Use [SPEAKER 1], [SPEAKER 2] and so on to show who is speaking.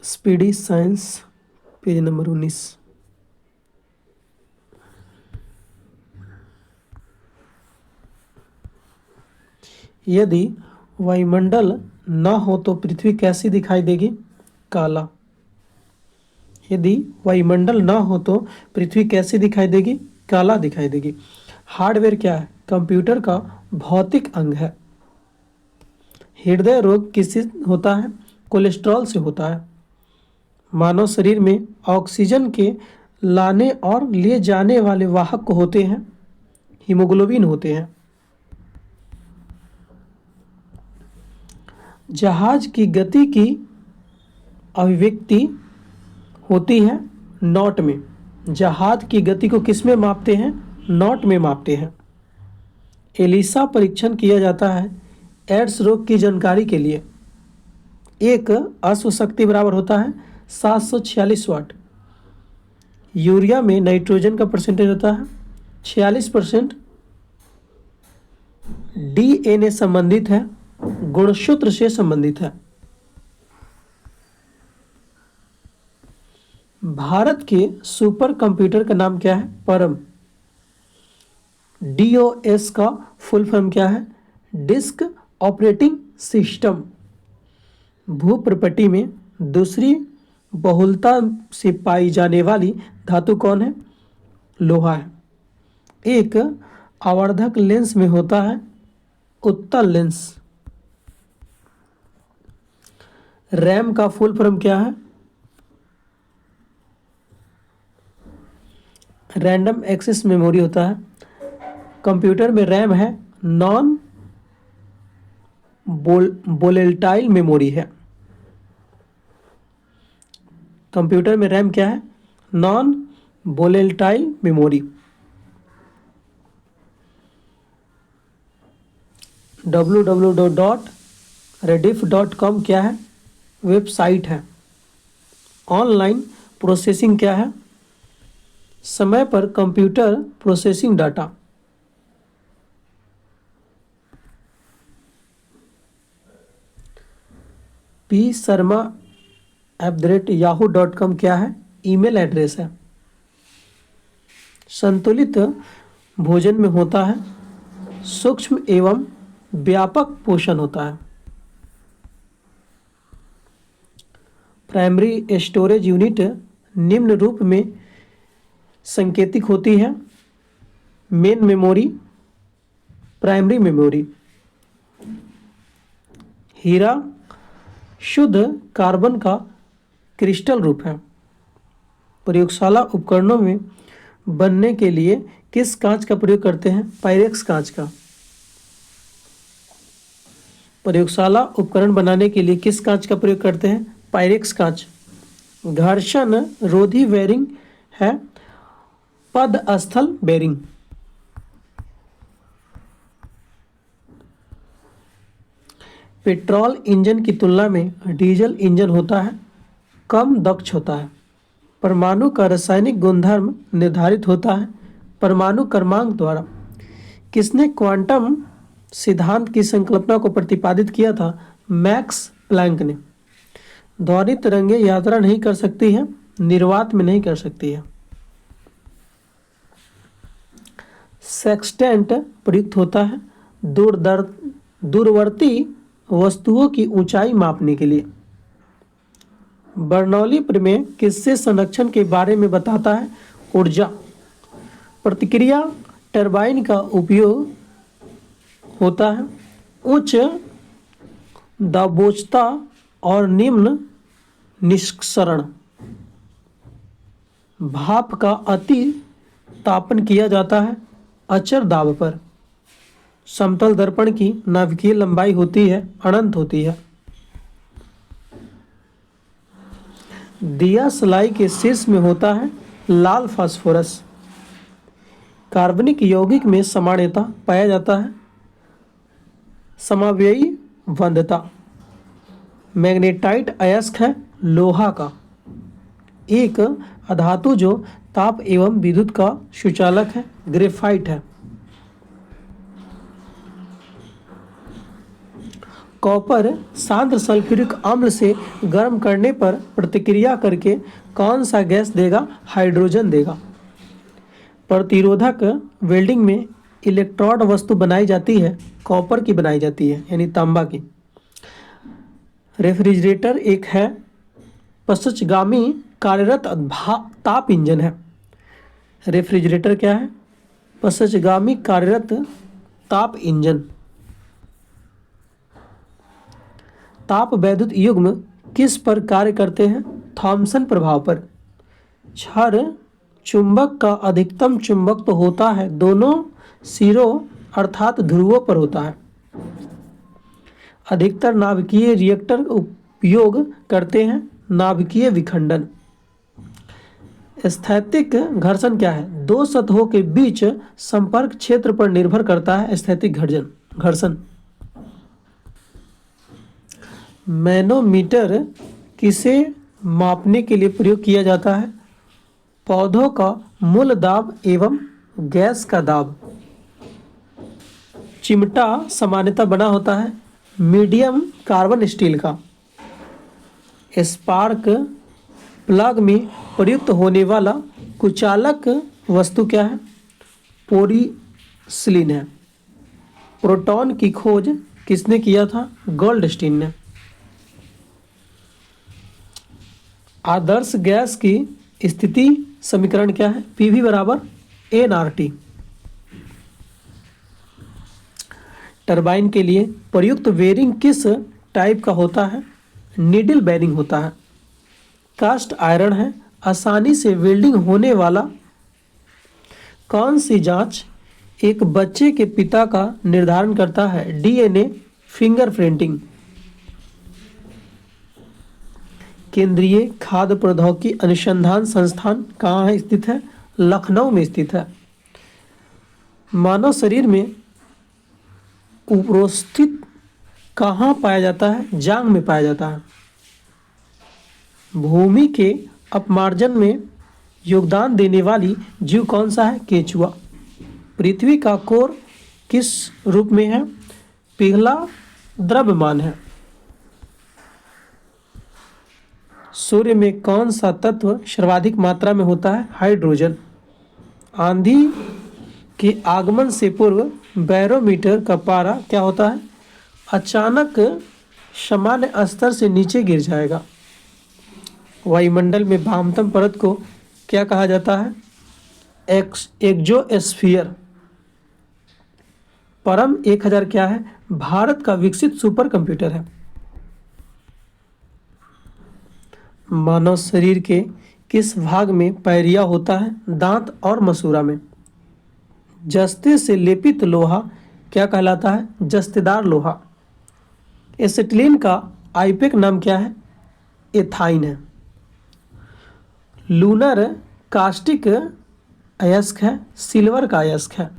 [SPEAKER 1] Speedy science page number 19। यदि वायुमंडल न हो तो पृथ्वी कैसी दिखाई देगी? काला। यदि वायुमंडल न हो तो पृथ्वी कैसी दिखाई देगी? काला दिखाई देगी। हार्डवेयर क्या है? कंप्यूटर का भौतिक अंग है। हृदय रोग किससे होता है? कोलेस्ट्रॉल से होता है। मानव शरीर में ऑक्सीजन के लाने और लिए जाने वाले वाहक होते हैं, हीमोग्लोबिन होते हैं। जहाज की गति की अभिव्यक्ति होती है नॉट में। जहाज की गति को किस में मापते हैं? नॉट में मापते हैं। एलिसा परीक्षण किया जाता है एड्स रोग की जानकारी के लिए। एक अश्व शक्ति बराबर होता है 746 वाट। यूरिया में नाइट्रोजन का परसेंटेज होता है 46%। डीएनए संबंधित है, गुणसूत्र से संबंधित है। भारत के सुपर कंप्यूटर का नाम क्या है? परम। डीओएस का फुल फॉर्म क्या है? Disk operating system. भूप्रपट्टी में दूसरी बहुलता से पाई जाने वाली धातु कौन है? लोहा है। एक आवर्धक लेंस में होता है उत्तल लेंस। रैम का फुल फॉर्म क्या है? रैंडम एक्सेस मेमोरी होता है। कंप्यूटर में रैम है नॉन वोलेटाइल मेमोरी है। कंप्यूटर में रैम क्या है? Non volatile memory. www.rediff.com क्या है? वेबसाइट है। ऑनलाइन प्रोसेसिंग क्या है? समय पर कंप्यूटर प्रोसेसिंग डाटा। psharma@yahoo.com क्या है? ईमेल एड्रेस है। संतुलित भोजन में होता है सूक्ष्म एवं व्यापक पोषण होता है। प्राइमरी स्टोरेज यूनिट निम्न रूप में संकेतिक होती है मेन मेमोरी, प्राइमरी मेमोरी। हीरा शुद्ध कार्बन का क्रिस्टल रूप है। प्रयोगशाला उपकरणों में बनने के लिए किस कांच का प्रयोग करते हैं? पायरेक्स कांच का। प्रयोगशाला उपकरण बनाने के लिए किस कांच का प्रयोग करते हैं? पायरेक्स कांच। घर्षण रोधी बेरिंग है पदस्थल बेरिंग। पेट्रोल इंजन की तुलना में डीजल इंजन होता है कम दक्ष होता है। परमाणु का रासायनिक गुणधर्म निर्धारित होता है परमाणु क्रमांक द्वारा। किसने क्वांटम सिद्धांत की संकल्पना को प्रतिपादित किया था? मैक्स प्लैंक ने। ध्वनि तरंगें यात्रा नहीं कर सकती है, निर्वात में नहीं कर सकती है। सेक्सटेंट प्रयुक्त होता है दूरवर्ती वस्तुओं की ऊंचाई मापने के लिए। बर्नौली प्रमेय किससे संरक्षण के बारे में बताता है? ऊर्जा। प्रतिक्रिया टरबाइन का उपयोग होता है उच्च दाबोचता और निम्न निष्कर्षण। भाप का अति तापन किया जाता है अचर दाब पर। समतल दर्पण की नाभिकीय लंबाई होती है अनंत होती है। दिया सलाई के शीर्ष में होता है लाल फास्फोरस। कार्बनिक यौगिक में समाण्यता पाया जाता है समावयवी बंधता। मैग्नेटाइट अयस्क है लोहा का। एक अधातु जो ताप एवं विद्युत का सुचालक है ग्रेफाइट है। कॉपर सांद्र सल्फ्यूरिक अम्ल से गर्म करने पर प्रतिक्रिया करके कौन सा गैस देगा? हाइड्रोजन देगा। प्रतिरोधक वेल्डिंग में इलेक्ट्रोड वस्तु बनाई जाती है, कॉपर की बनाई जाती है यानी तांबा की। रेफ्रिजरेटर एक है पश्चगामी कार्यरत ताप इंजन है। रेफ्रिजरेटर क्या है? पश्चगामी कार्यरत ताप इंजन। ताप वैद्युत युग्म किस पर कार्य करते हैं? थॉमसन प्रभाव पर। क्षार चुंबक का अधिकतम चुंबकत्व होता है दोनों सिरों अर्थात ध्रुवों पर होता है। अधिकतर नाभिकीय रिएक्टर उपयोग करते हैं नाभिकीय विखंडन। स्थैतिक घर्षण क्या है? दो सतहों के बीच संपर्क क्षेत्र पर निर्भर करता है स्थैतिक घर्षण। मैनोमीटर किसे मापने के लिए प्रयोग किया जाता है? पौधों का मूल दाब एवं गैस का दाब। चिमटा सामान्यतः बना होता है मीडियम कार्बन स्टील का। स्पार्क प्लग में प्रयुक्त होने वाला कुचालक वस्तु क्या है? पोरिसिलिन है। प्रोटॉन की खोज किसने किया था? गोल्डस्टीन ने। आदर्श गैस की स्थिति समीकरण क्या है? PV बराबर nRT। टरबाइन के लिए प्रयुक्त बेरिंग किस टाइप का होता है? नीडल बेरिंग होता है। कास्ट आयरन है आसानी से वेल्डिंग होने वाला। कौन सी जांच एक बच्चे के पिता का निर्धारण करता है? DNA fingerprinting. केंद्रीय खाद्य प्रौद्योगिकी अनुसंधान संस्थान कहाँ है स्थित है? लखनऊ में स्थित है। मानव शरीर में उपरोस्थित कहाँ पाया जाता है? जांघ में पाया जाता है। भूमि के अपमार्जन में योगदान देने वाली जीव कौन सा है? केंचुआ। पृथ्वी का कोर किस रूप में है? पिघला द्रव्यमान है। सूर्य में कौन सा तत्व सर्वाधिक मात्रा में होता है? हाइड्रोजन। आंधी के आगमन से पूर्व बैरोमीटर का पारा क्या होता है? अचानक सामान्य स्तर से नीचे गिर जाएगा। वायुमंडल में वामतम परत को क्या कहा जाता है? एक्सोस्फीयर। परम 1000 क्या है? भारत का विकसित सुपर कंप्यूटर है। मानव शरीर के किस भाग में पैरिया होता है? दांत और मसूड़ा में। जस्ते से लेपित लोहा क्या कहलाता है? जस्तेदार लोहा। एसिटिलीन का आईपैक नाम क्या है? एथाइन है। लूनर कास्टिक अयस्क है, सिल्वर का अयस्क है।